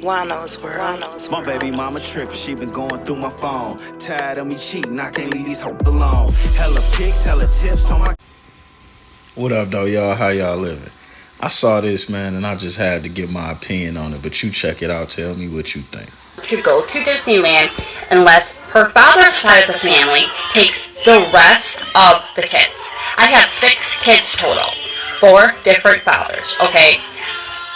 Juan-o's world. My baby mama trippin', she been going through my phone. Tired of me cheating, I can't leave these hoes alone. Hella pics, hella tips on my... What up, though, y'all? How y'all living? I saw this, man, and I just had to give my opinion on it, but you check it out. Tell me what you think. To go to Disneyland unless her father's side of the family takes the rest of the kids. I have 6 kids total, 4 different fathers, okay?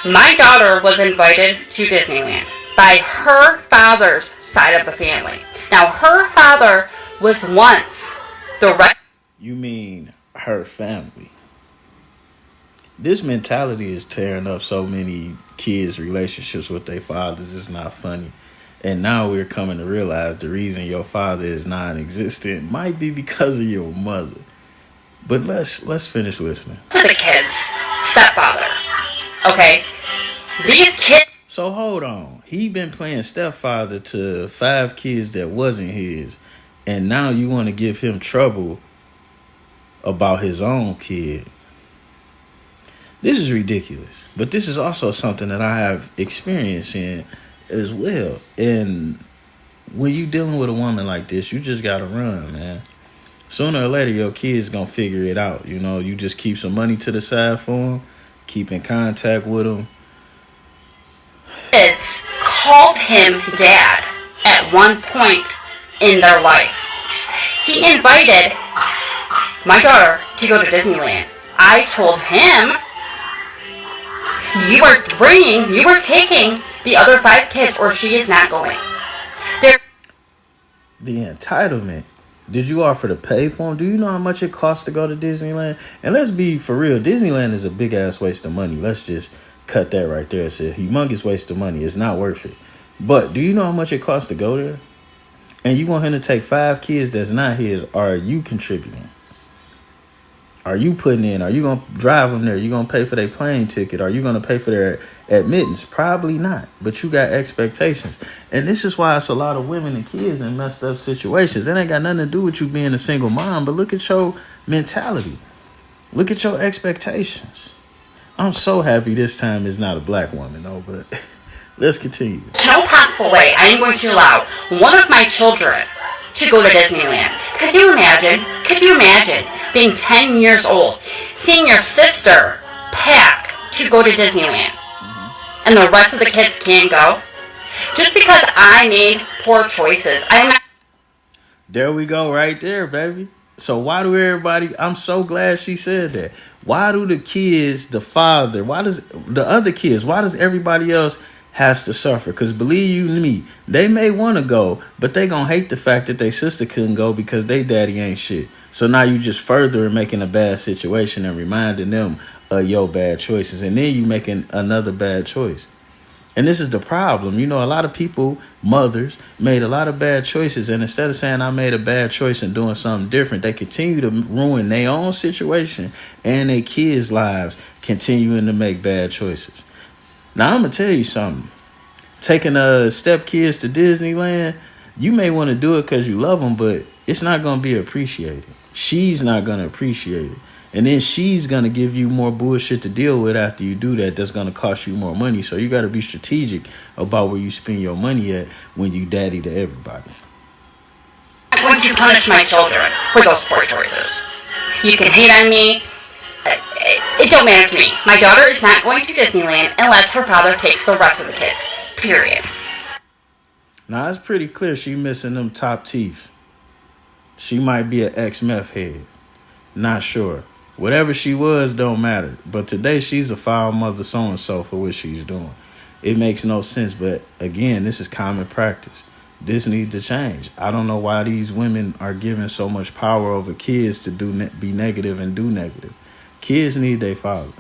My daughter was invited to Disneyland by her father's side of the family. Now, her father was once the rest... You mean her family? This mentality is tearing up so many kids' relationships with their fathers. It's not funny. And now we're coming to realize the reason your father is non-existent might be because of your mother. But let's finish listening. The kids' stepfather, okay? These kids... So hold on. He been playing stepfather to 5 kids that wasn't his. And now you want to give him trouble about his own kid. This is ridiculous. But this is also something that I have experience in as well. And when you dealing with a woman like this, you just got to run, man. Sooner or later, your kid's going to figure it out. You know, you just keep some money to the side for them. Keep in contact with them. Kids called him dad at one point in their life. He invited my daughter to go to Disneyland. I told him, you are taking the other 5 kids or she is not going. The entitlement. Did you offer to pay for them? Do you know how much it costs to go to Disneyland? And let's be for real. Disneyland is a big ass waste of money. Let's just cut that right there. It's a humongous waste of money. It's not worth it. But do you know how much it costs to go there? And you want him to take 5 kids that's not his. Are you contributing? Are you putting in? Are you going to drive them there? Are you going to pay for their plane ticket? Are you going to pay for their admittance? Probably not. But you got expectations. And this is why it's a lot of women and kids in messed up situations. It ain't got nothing to do with you being a single mom. But look at your mentality. Look at your expectations. I'm so happy this time it's not a black woman, though. But let's continue. No possible way I am going to allow one of my children to go to Disneyland. Could you imagine being 10 years old, seeing your sister pack to go to Disneyland, and the rest of the kids can't go? Just because I made poor choices, I'm not... There we go right there, baby. So why do everybody... I'm so glad she said that. Why do the kids, the father, why does the other kids, why does everybody else has to suffer? Because believe you me, they may want to go, but they gonna hate the fact that their sister couldn't go because they daddy ain't shit. So now you just further making a bad situation and reminding them of your bad choices. And then you making another bad choice. And this is the problem. You know, a lot of people, mothers, made a lot of bad choices. And instead of saying I made a bad choice and doing something different, they continue to ruin their own situation and their kids' lives, continuing to make bad choices. Now, I'm going to tell you something. Taking stepkids to Disneyland, you may want to do it because you love them, but it's not going to be appreciated. She's not going to appreciate it. And then she's going to give you more bullshit to deal with after you do that. That's going to cost you more money. So you got to be strategic about where you spend your money at when you daddy to everybody. I'm going to punish my children for those poor choices. You can hate on me. It don't matter to me. My daughter is not going to Disneyland unless her father takes the rest of the kids. Period. Now, it's pretty clear she missing them top teeth. She might be an ex-meth head. Not sure. Whatever she was don't matter. But today she's a foul mother so-and-so for what she's doing. It makes no sense. But again, this is common practice. This needs to change. I don't know why these women are given so much power over kids to be negative and do negative. Kids need their father.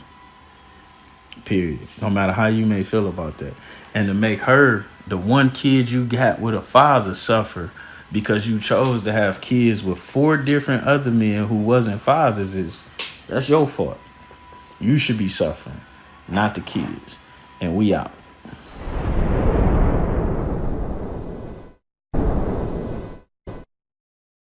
Period. No matter how you may feel about that. And to make her, the one kid you got with a father, suffer because you chose to have kids with 4 different other men who wasn't fathers, that's your fault. You should be suffering, not the kids. And we out.